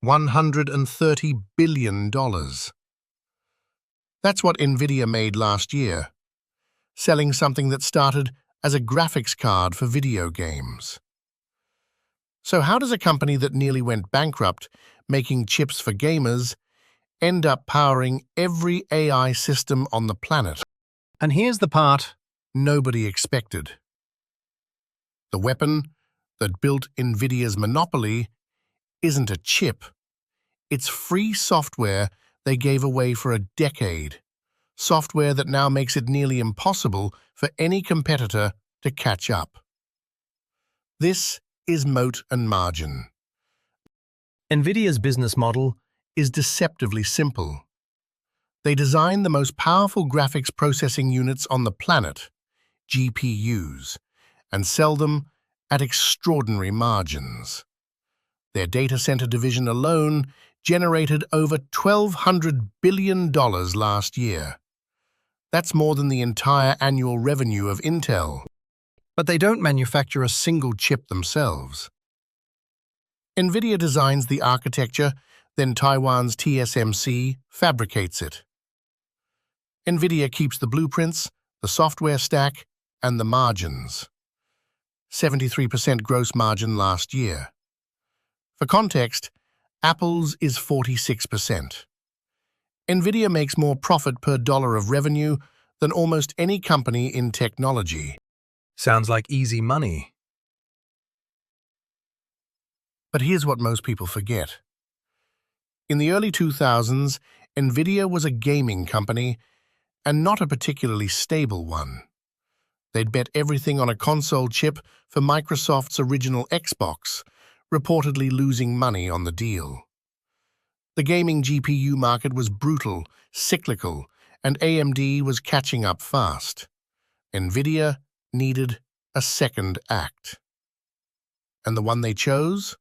$130 billion. That's what Nvidia made last year, selling something that started as a graphics card for video games. So how does a company that nearly went bankrupt, making chips for gamers, end up powering every AI system on the planet? And here's the part nobody expected. The weapon that built Nvidia's monopoly isn't a chip. It's free software they gave away for a decade. Software that now makes it nearly impossible for any competitor to catch up. This is Moat and Margin. Nvidia's business model Is deceptively simple. They design the most powerful graphics processing units on the planet, GPUs, and sell them at extraordinary margins. Their data center division alone generated over $1,200 billion last year. That's more than the entire annual revenue of Intel. But they don't manufacture A single chip themselves. Nvidia designs the architecture, then Taiwan's TSMC fabricates it. Nvidia keeps the blueprints, the software stack, and the margins. 73% gross margin last year. For context, Apple's is 46%. Nvidia makes more profit per dollar of revenue than almost any company in technology. Sounds like easy money. But here's what most people forget. In the early 2000s, Nvidia was a gaming company, and not a particularly stable one. They'd bet everything on a console chip for Microsoft's original Xbox, reportedly losing money on the deal. The gaming GPU market was brutal, cyclical, and AMD was catching up fast. Nvidia needed a second act. And the one they chose?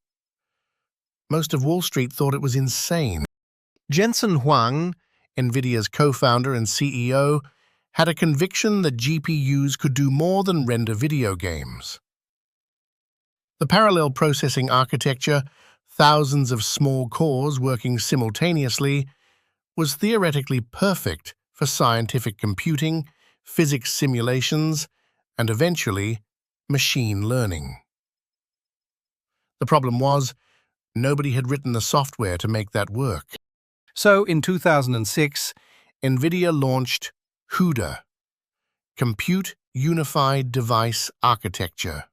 Most of Wall Street thought it was insane. Jensen Huang, Nvidia's co-founder and CEO, had a conviction that GPUs could do more than render video games. The parallel processing architecture, thousands of small cores working simultaneously, was theoretically perfect for scientific computing, physics simulations, and eventually, machine learning. The problem was, nobody had written the software to make that work. So in 2006, Nvidia launched CUDA, Compute Unified Device Architecture,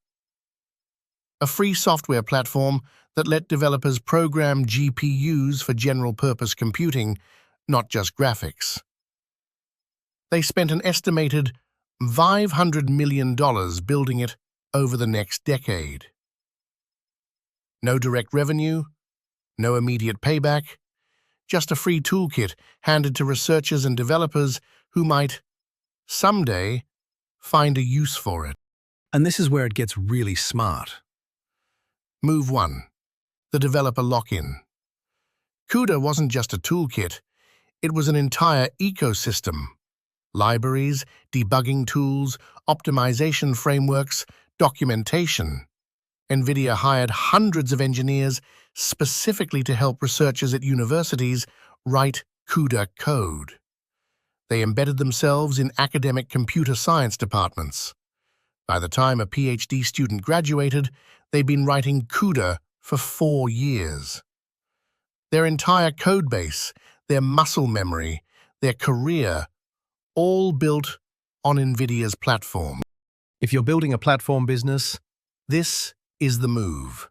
a free software platform that let developers program GPUs for general-purpose computing, not just graphics. They spent an estimated $500 million building it over the next decade. No direct revenue, no immediate payback, just a free toolkit handed to researchers and developers who might, someday, find a use for it. and this is where it gets really smart. Move 1. The developer lock-in. CUDA wasn't just a toolkit, it was an entire ecosystem. Libraries, debugging tools, optimization frameworks, documentation. Nvidia hired hundreds of engineers specifically to help researchers at universities write CUDA code. They embedded themselves in academic computer science departments. By the time a PhD student graduated, they'd been writing CUDA for 4 years. Their entire codebase, their muscle memory, their career, all built on Nvidia's platform. If you're building a platform business, This is the move.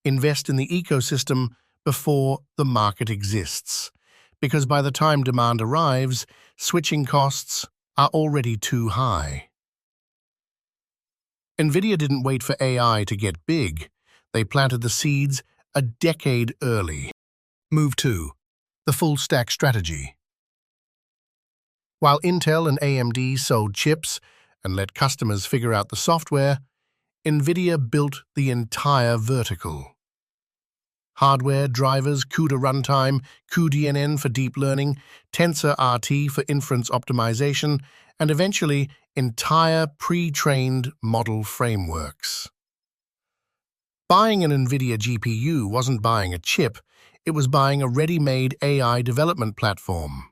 Invest in the ecosystem before the market exists, because by the time demand arrives, switching costs are already too high. Nvidia didn't wait for AI to get big. They planted the seeds a decade early. Move 2. The full stack strategy. While Intel and AMD sold chips and let customers figure out the software, Nvidia built the entire vertical. Hardware, drivers, CUDA runtime, cuDNN for deep learning, TensorRT for inference optimization, and eventually entire pre-trained model frameworks. Buying an Nvidia GPU wasn't buying a chip, it was buying a ready-made AI development platform.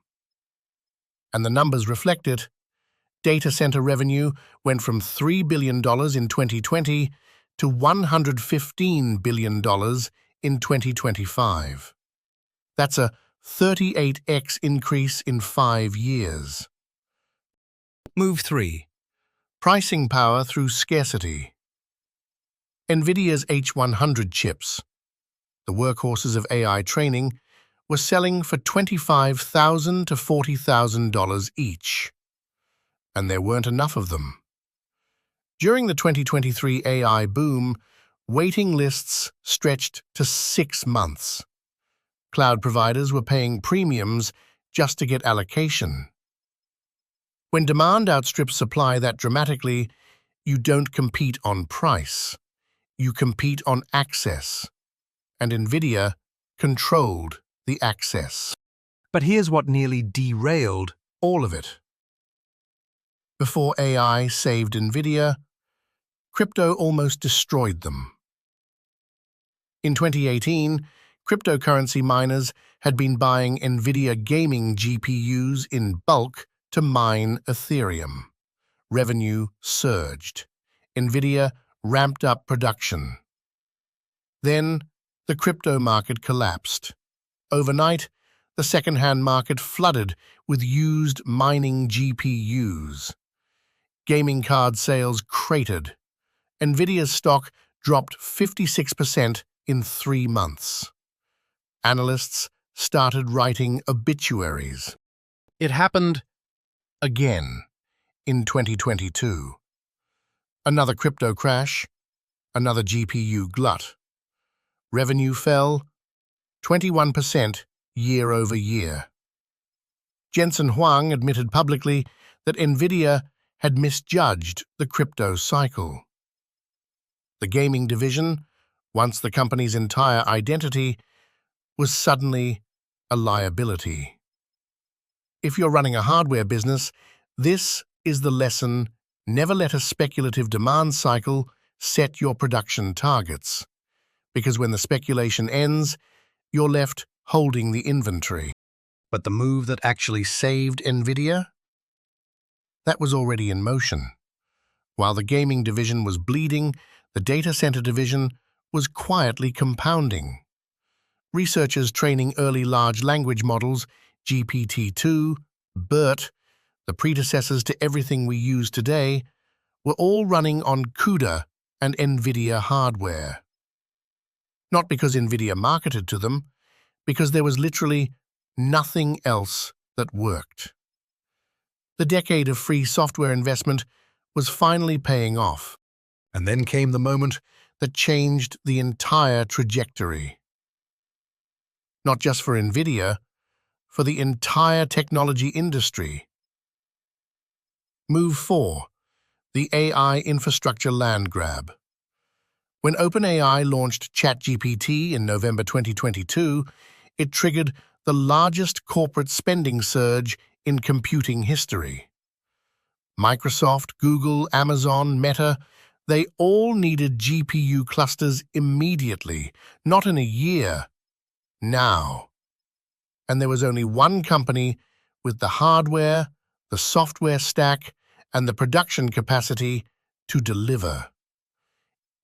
And the numbers reflect it. Data center revenue went from $3 billion in 2020 to $115 billion in 2025. That's a 38x increase in 5 years. Move 3. Pricing power through scarcity. Nvidia's H100 chips, the workhorses of AI training, were selling for $25,000 to $40,000 each. And there weren't enough of them. During the 2023 AI boom, waiting lists stretched to 6 months. Cloud providers were paying premiums just to get allocation. When demand outstrips supply that dramatically, you don't compete on price. You compete on access. And Nvidia controlled the access. But here's what nearly derailed All of it. Before AI saved Nvidia, crypto almost destroyed them. In 2018, cryptocurrency miners had been buying Nvidia gaming GPUs in bulk to mine Ethereum. Revenue surged. Nvidia ramped up production. Then, the crypto market collapsed. Overnight, the second-hand market flooded with used mining GPUs. Gaming card sales cratered. Nvidia's stock dropped 56% in 3 months. Analysts started writing obituaries. It happened Again, in 2022. Another crypto crash, another GPU glut. Revenue fell 21% year over year. Jensen Huang admitted publicly that Nvidia had misjudged the crypto cycle. The gaming division, once the company's entire identity, was suddenly a liability. If you're running a hardware business, this is the lesson: never let a speculative demand cycle set your production targets, because when the speculation ends, you're left holding the inventory. But the move that actually Saved Nvidia? That was already in motion. While the gaming division was bleeding, the data center division was quietly compounding. Researchers training early large language models, GPT-2, BERT, the predecessors to everything we use today, were all running on CUDA and Nvidia hardware. Not because Nvidia marketed to them, because there was literally nothing else that worked. The decade of free software investment was finally paying off. And then came the moment That changed the entire trajectory. Not just for Nvidia, for the entire technology industry. Move 4. The AI infrastructure land grab. When OpenAI launched ChatGPT in November 2022, it triggered the largest corporate spending surge in computing history. Microsoft, Google, Amazon, Meta, they all needed GPU clusters immediately, not in a year, now. And there was only one company with the hardware, the software stack, and the production capacity to deliver.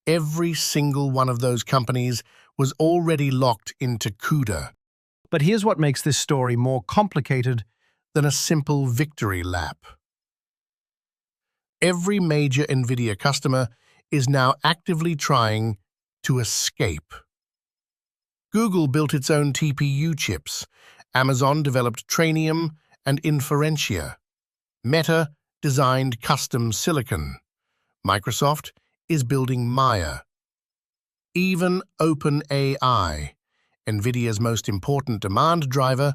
Every single one of those companies was already locked into CUDA. But here's what makes this story more complicated Than a simple victory lap. Every major Nvidia customer is now actively trying to escape. Google built its own TPU chips. Amazon developed Trainium and Inferentia. Meta designed custom silicon. Microsoft is building Maya. Even OpenAI, Nvidia's most important demand driver,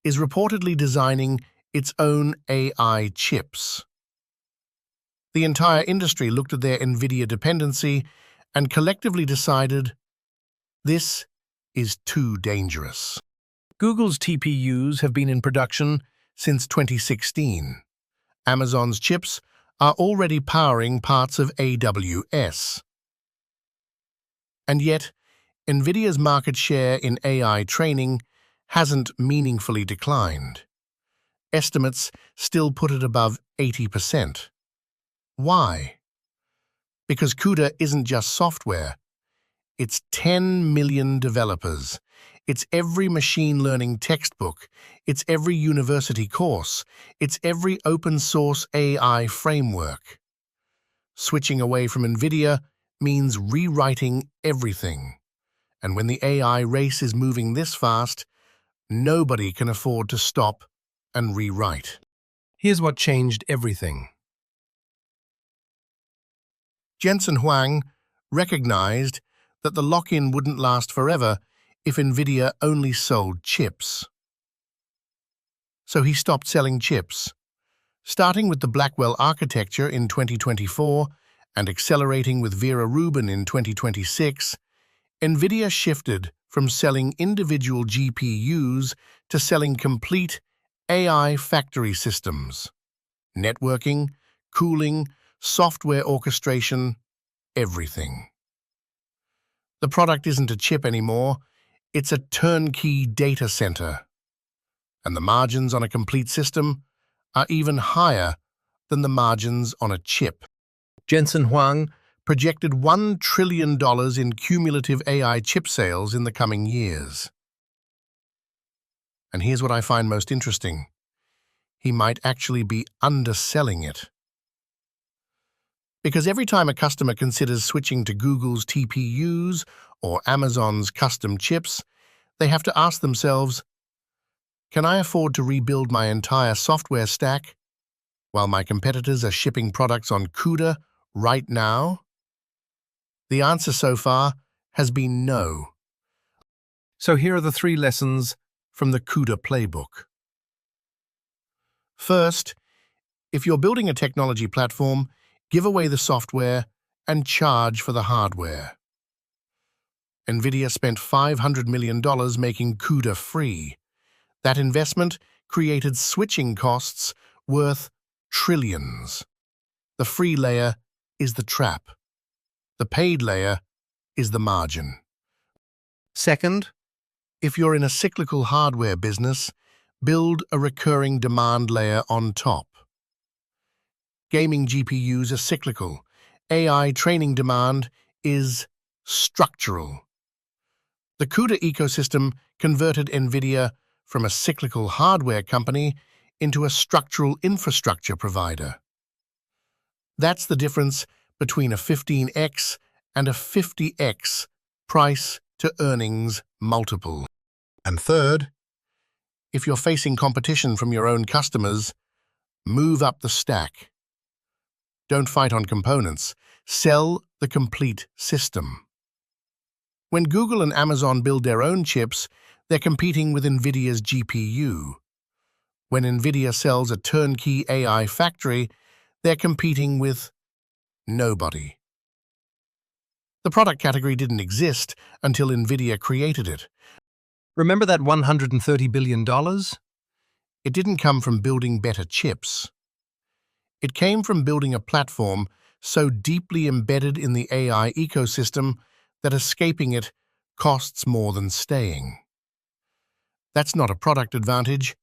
is reportedly designing its own AI chips. The entire industry looked at their Nvidia dependency and collectively decided, this is too dangerous. Google's TPUs have been in production since 2016. Amazon's chips are already powering parts of AWS. And yet, Nvidia's market share in AI training hasn't meaningfully declined. Estimates still put it above 80%. Why? Because CUDA isn't just software. It's 10 million developers. It's every machine learning textbook. It's every university course. It's every open source AI framework. Switching away from Nvidia means rewriting everything. And when the AI race is moving this fast, nobody can afford to stop and rewrite. Here's what changed everything. Jensen Huang recognized that the lock-in wouldn't last forever if Nvidia only sold chips. So he stopped selling chips. Starting with the Blackwell architecture in 2024 and accelerating with Vera Rubin in 2026, Nvidia shifted from selling individual GPUs to selling complete AI factory systems. Networking, cooling, software orchestration, everything. The product isn't a chip anymore, it's a turnkey data center. And the margins on a complete system are even higher than the margins on a chip. Jensen Huang projected $1 trillion in cumulative AI chip sales in the coming years. And here's what I find most interesting. He might actually be underselling it. Because every time a customer considers switching to Google's TPUs or Amazon's custom chips, they have to ask themselves, can I afford to rebuild my entire software stack while my competitors are shipping products on CUDA right now? The answer so far has been no. So here are the 3 lessons from the CUDA playbook. First, if you're building a technology platform, give away the software and charge for the hardware. Nvidia spent $500 million making CUDA free. That investment created switching costs worth trillions. The free layer is the trap. The paid layer is the margin. Second, if you're in a cyclical hardware business, build a recurring demand layer on top. Gaming GPUs are cyclical. AI training demand is structural. The CUDA ecosystem converted Nvidia from a cyclical hardware company into a structural infrastructure provider. That's the difference between a 15x and a 50x price-to-earnings multiple. And third, if you're facing competition from your own customers, move up the stack. Don't fight on components. Sell the complete system. When Google and Amazon build their own chips, they're competing with Nvidia's GPU. When Nvidia sells a turnkey AI factory, they're competing with nobody. The product category didn't exist until Nvidia created it. Remember that $130 billion? It didn't come from building better chips. It came from building a platform so deeply embedded in the AI ecosystem that escaping it costs more than staying. That's not a product advantage,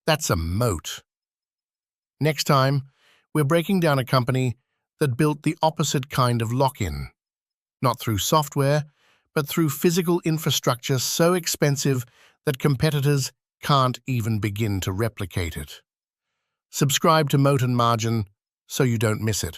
that's a moat. Next time, we're breaking down a company that built the opposite kind of lock-in, not through software, but through physical infrastructure so expensive that competitors can't even begin to replicate it. Subscribe to Moat and Margin so you don't miss it.